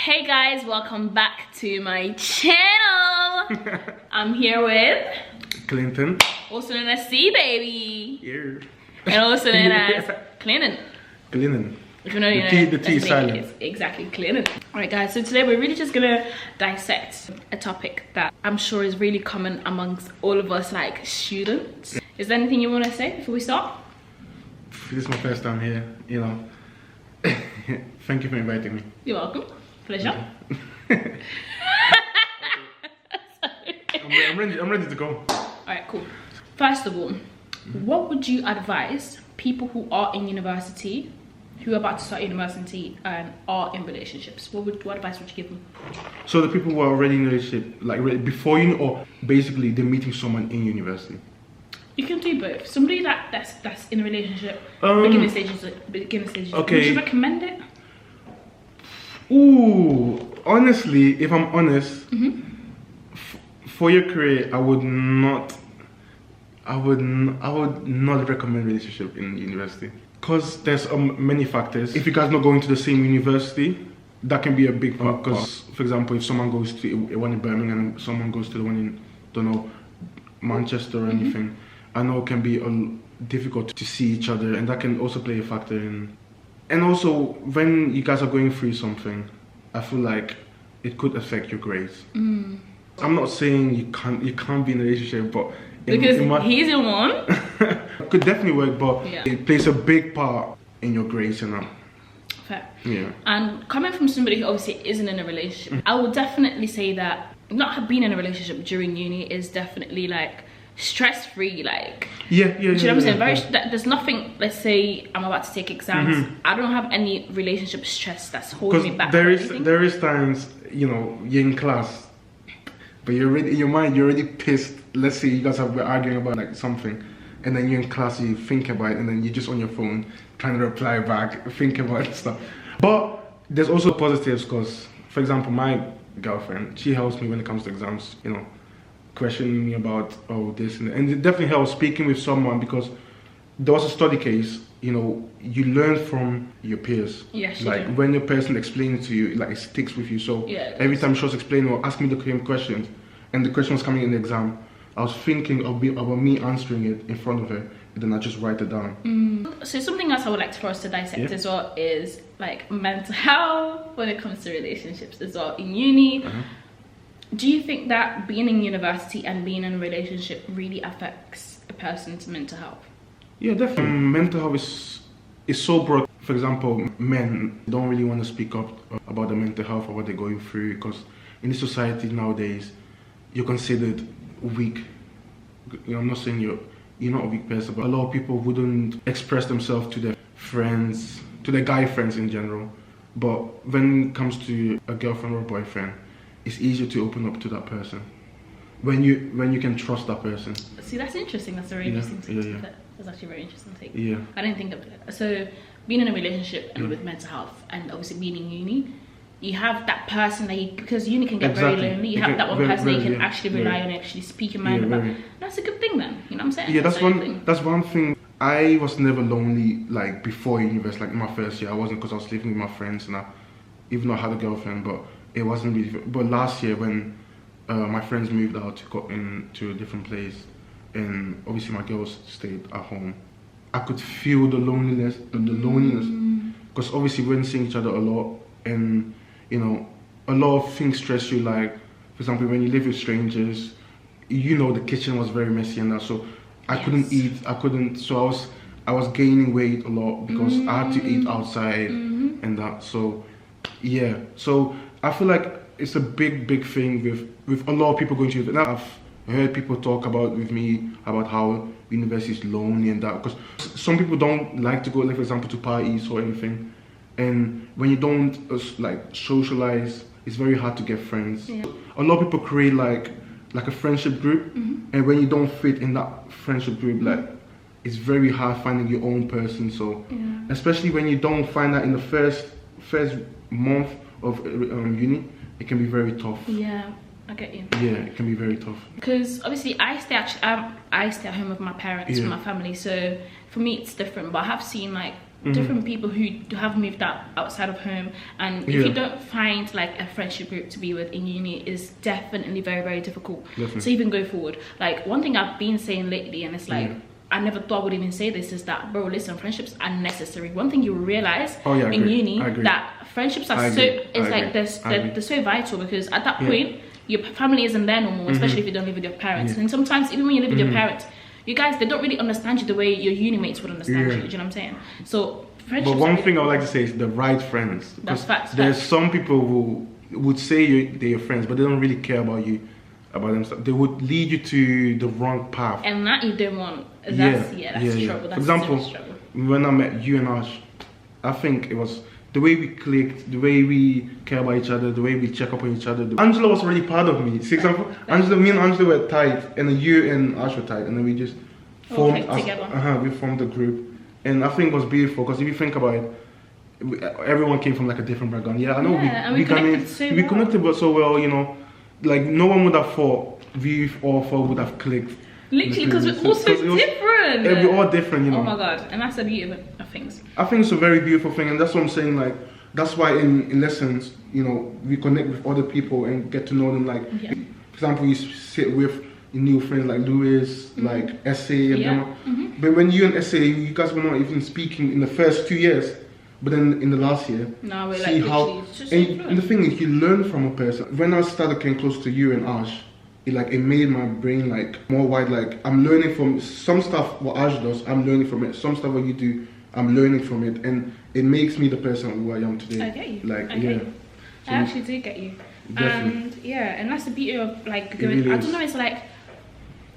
Hey guys, welcome back to my channel. I'm here with Clinton, also known as C Baby, here, and also known as Clinton. Clinton. If you know, you know. The T is silent. It's exactly Clinton. Alright guys, so today we're really just gonna dissect a topic that I'm sure is really common amongst all of us, like students. Is there anything you want to say before we start? This is my first time here, you know. Thank you for inviting me. You're welcome. Pleasure. Okay. I'm ready to go. Alright, cool. First of all, what would you advise people who are in university, who are about to start university and are in relationships? What advice would you give them? So the people who are already in a relationship, like before uni, or basically they're meeting someone in university? You can do both. Somebody that's in a relationship, beginning stages. Okay. Would you recommend it? Ooh, honestly, if I'm honest, for your career, I would not recommend relationship in university, because there's many factors. If you guys not going to the same university, that can be a big part. Because, for example, if someone goes to one in Birmingham and someone goes to the one in, don't know, Manchester or anything, I know it can be difficult to see each other, and that can also play a factor in. And also, when you guys are going through something, I feel like it could affect your grades. I'm not saying you can't be in a relationship, but because he's in one. It could definitely work, but yeah, it plays a big part in your grades, you know. Fair. Yeah. And coming from somebody who obviously isn't in a relationship, I would definitely say that not being in a relationship during uni is definitely like stress-free, like yeah, you know what I'm saying? There's nothing. Let's say I'm about to take exams. I don't have any relationship stress that's holding me back. There is times, you know, you're in class, but you're already in your mind, you're already pissed. Let's say you guys have been arguing about like something, and then you're in class, you think about it, and then you're just on your phone trying to reply back, thinking about stuff. But there's also positives, because, for example, my girlfriend, she helps me when it comes to exams, you know, questioning me about this and it definitely helps speaking with someone, because there was a study case, you know, you learn from your peers. Yes, like when your person explains to you, like it sticks with you. So yeah, every time she was explaining or asking me the same questions, and the question was coming in the exam, I was thinking about me answering it in front of her, and then I just write it down. So something else I would like for us to dissect as well is like mental health when it comes to relationships as well in uni. Do you think that being in university and being in a relationship really affects a person's mental health? Yeah, definitely. Mental health is so broad. For example, men don't really want to speak up about their mental health or what they're going through, because in this society nowadays, you're considered weak. You know, I'm not saying you're not a weak person, but a lot of people wouldn't express themselves to their friends, to their guy friends in general. But when it comes to a girlfriend or a boyfriend, it's easier to open up to that person when you can trust that person. See, that's interesting. That's a very interesting take. That's actually a very interesting take. Yeah. I didn't think of it. So being in a relationship and with mental health, and obviously being in uni, you have that person that because uni can get very lonely. You have that one person that you can actually rely on, actually speak your mind about. That's a good thing then. You know what I'm saying? Yeah, that's one thing. I was never lonely like before university, like in my first year. I wasn't, because I was living with my friends, and even though I had a girlfriend, but it wasn't really. But last year when my friends moved out to go into a different place, and obviously my girls stayed at home, I could feel the loneliness, because obviously we weren't seeing each other a lot, and you know, a lot of things stress you. Like, for example, when you live with strangers, you know, the kitchen was very messy and that, so I couldn't eat. So I was gaining weight a lot because I had to eat outside and that. So yeah, so I feel like it's a big thing with a lot of people going to university. I've heard people talk about with me about how university is lonely and that, because some people don't like to go, like for example, to parties or anything, and when you don't like socialize, it's very hard to get friends. Yeah. A lot of people create like a friendship group, and when you don't fit in that friendship group, like it's very hard finding your own person. So especially when you don't find that in the first month of uni, it can be very tough. Yeah, I get you. Yeah, it can be very tough. Because obviously I stay at home with my parents, with my family, so for me it's different. But I have seen like different people who have moved out outside of home, and if you don't find like a friendship group to be with in uni, is definitely very, very difficult to even go forward. Like one thing I've been saying lately, and it's like I never thought I would even say this, is that, bro, listen, friendships are necessary. One thing you realize in uni, that friendships are they're so vital, because at that point your family isn't there no more, especially if you don't live with your parents. And sometimes even when you live with your parents, you guys, they don't really understand you the way your uni mates would understand you. Do you know what I'm saying? So friendships. But one thing I would like to say is the right friends. That's facts. There's some people who would say they're your friends, but they don't really care about you, about themselves. They would lead you to the wrong path. And that you don't want. That's trouble. That's For example, when I met you and Ash, I think it was the way we clicked, the way we care about each other, the way we check up on each other. Angela was already part of me. See, example, me and Angela were tight, and then you and Ash were tight, and then we just formed together. We formed a group, and I think it was beautiful, because if you think about it, everyone came from like a different background. Yeah, I know we connected but so well, you know, like no one would have thought we all four would have clicked. Literally, because we're all so different. We're all different, you know. Oh my god, and that's the beauty of things. I think it's a very beautiful thing, and that's what I'm saying. Like, that's why in lessons, you know, we connect with other people and get to know them. Like, for example, you sit with new friends like Louis, like Essay, and them. But when you and Essay, you guys were not even speaking in the first 2 years. But then in the last year, no, we're see like how. And the thing is, you learn from a person. When I started getting close to you and Ash, it made my brain like more wide. Like, I'm learning from some stuff what Ash does, I'm learning from it. Some stuff what you do, I'm learning from it, and it makes me the person who I am today. I get you. Like, I actually do get you. Definitely. And that's the beauty of like going. Really I don't know. It's like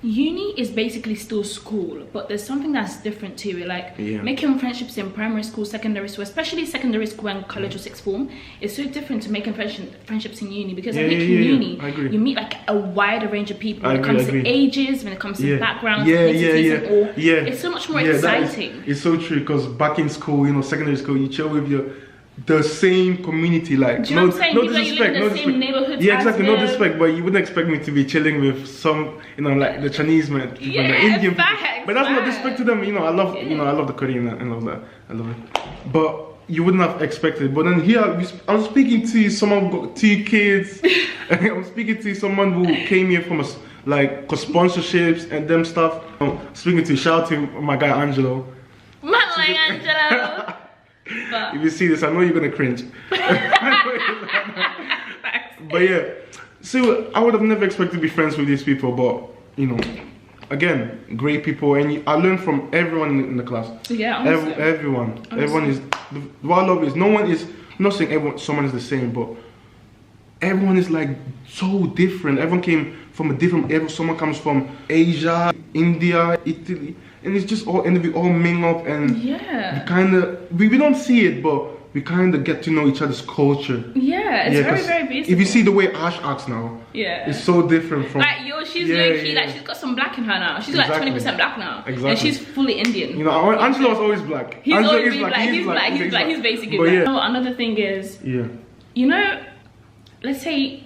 uni is basically still school, but there's something that's different to it. Like making friendships in primary school, secondary school, especially secondary school and college or sixth form, is so different to making friendships in uni, because I think in uni you meet like a wider range of people when it comes to ages, when it comes to backgrounds, it's so much more exciting. It's so true, because back in school, you know, secondary school, you chill with the same community, like, do you know what I'm saying? No People disrespect, that you live in the same neighborhood. Yeah, exactly, no disrespect, but you wouldn't expect me to be chilling with some, you know, like the Chinese men, the Indian people. But that's not disrespect to them, you know. I love the Korean and all that. I love it. But you wouldn't have expected. But then here, I'm speaking to someone who got 2 kids. I'm speaking to someone who came here from like sponsorships and them stuff. I'm speaking to, shout out to my guy Angelo. Angelo. But if you see this, I know you're gonna cringe. But yeah, so I would have never expected to be friends with these people, but you know, again, great people, and I learned from everyone in the class. Yeah, everyone is. What I love is I'm not saying someone is the same, but everyone is like so different. Everyone came from a different. Someone comes from Asia, India, Italy. And it's just all, and we all mingle up, and we don't see it, but we kind of get to know each other's culture. Yeah, it's very, very beautiful. If you see the way Ash acts now, it's so different from. Like she's low-key, like she's got some black in her now. She's like 20% black now, and she's fully Indian. You know, Angelo was always black. He's always black. He's basically black. You know, another thing is, you know, let's say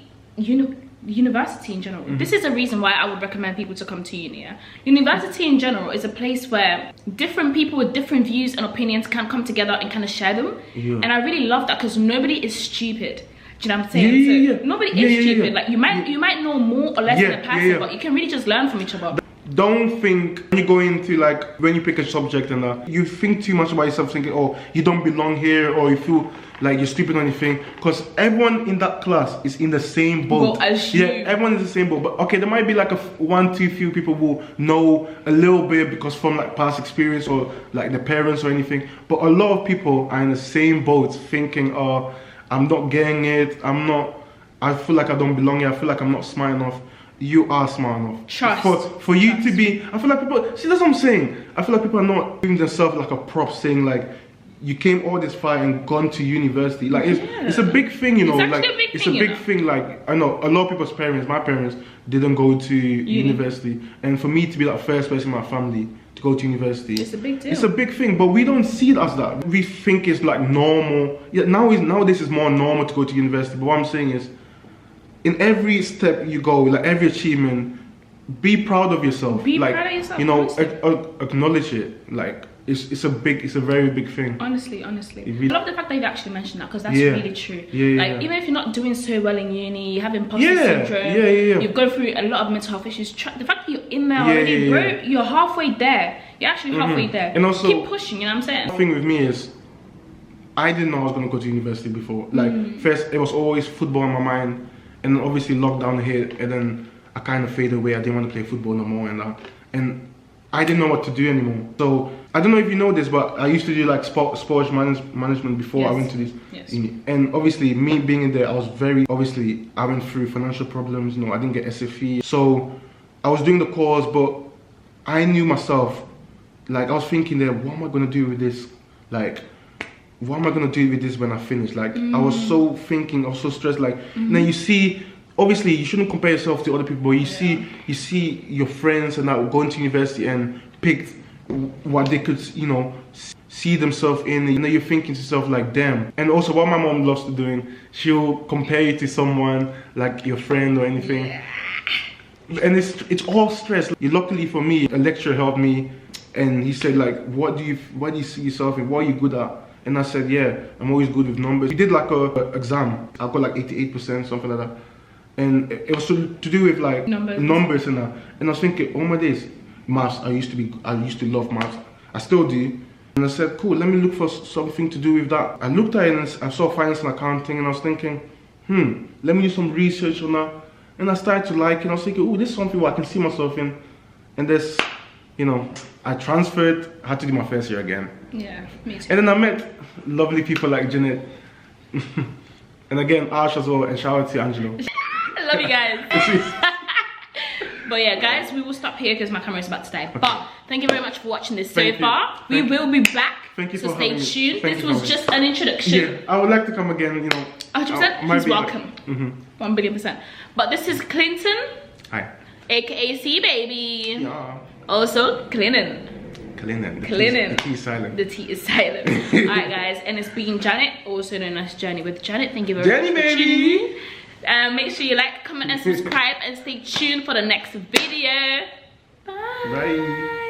university in general. This is a reason why I would recommend people to come to uni. University in general is a place where different people with different views and opinions can come together and kind of share them. And I really love that, because nobody is stupid. Do you know what I'm saying? So nobody is stupid. Like you might know more or less than a person, but you can really just learn from each other. Don't think when you go into, like, when you pick a subject and you think too much about yourself, thinking, oh, you don't belong here, or you feel like you're stupid or anything, because everyone in that class is in the same boat. Everyone is the same boat. But okay, there might be like few people who know a little bit because from like past experience or like their parents or anything. But a lot of people are in the same boat, thinking, oh, I'm not getting it. I feel like I don't belong here. I feel like I'm not smart enough. You are smart enough. Trust. For you to be, I feel like people, see, that's what I'm saying. I feel like people are not giving themselves like a prop, saying like, you came all this far and gone to university. Like, it's a big thing, you know. It's a big thing. Like, I know a lot of people's parents, my parents, didn't go to university. And for me to be that first person in my family to go to university, it's a big deal. It's a big thing, but we don't see it as that. We think it's like normal. Yeah, nowadays it's more normal to go to university. But what I'm saying is, in every step you go, like every achievement, be proud of yourself. Be proud of yourself. You know, acknowledge it. Like, it's a very big thing. Honestly. Really, I love the fact that you've actually mentioned that, because that's yeah. really true. Yeah, like, yeah. even if you're not doing so well in uni, you have imposter syndrome, yeah. you've gone through a lot of mental health issues. The fact that you're in there already, bro, you're halfway there. You're actually halfway there. And also, keep pushing, you know what I'm saying? The thing with me is, I didn't know I was going to go to university before. Like, first, it was always football in my mind. And then obviously lockdown hit, and then I kind of faded away. I didn't want to play football no more and that. And I didn't know what to do anymore. So, I don't know if you know this, but I used to do like sports management before I went to this. Yes. And obviously, me being in there, I was obviously, I went through financial problems, you know, I didn't get SFE. So, I was doing the course, but I knew myself, like, I was thinking there, what am I going to do with this? Like, what am I going to do with this when I finish? Like, I was so thinking, I was so stressed, like, and then you see, obviously, you shouldn't compare yourself to other people, but you see your friends and that going to university and picked what they could, you know, see themselves in. You know, you're thinking to yourself like, damn. And also, what my mom loves to doing, she'll compare you to someone like your friend or anything. Yeah. And it's all stress. Luckily for me, a lecturer helped me, and he said like, what do you see yourself in? What are you good at? And I said, yeah, I'm always good with numbers. We did like a exam. I got like 88%, something like that. And it was to do with like numbers and that. And I was thinking, oh my days, maths. I used to love maths. I still do. And I said, cool, let me look for something to do with that. I looked at it and I saw finance and accounting, and I was thinking, let me do some research on that. And I started to like it. I was thinking, oh, this is something where I can see myself in. And there's, you know, I transferred, I had to do my first year again. Yeah, me too. And then I met lovely people like Janet. And again, Ash as well, and shout out to Angelo. I love you guys. But yeah, guys, we will stop here because my camera is about to die. Okay. But thank you very much for watching this so far. We will be back. Thank you so for stay tuned. This was just an introduction. Yeah, I would like to come again, you know. 100%. He's welcome. 1 billion%. But this is Clinton. Hi. AKA C Baby. Yeah. Also, Clinton. The T is silent. The T is silent. Alright, guys, and it's been Janet, also known as Journey with Janet. Thank you very much for tuning in. Make sure you like, comment, and subscribe, and stay tuned for the next video. Bye. Bye.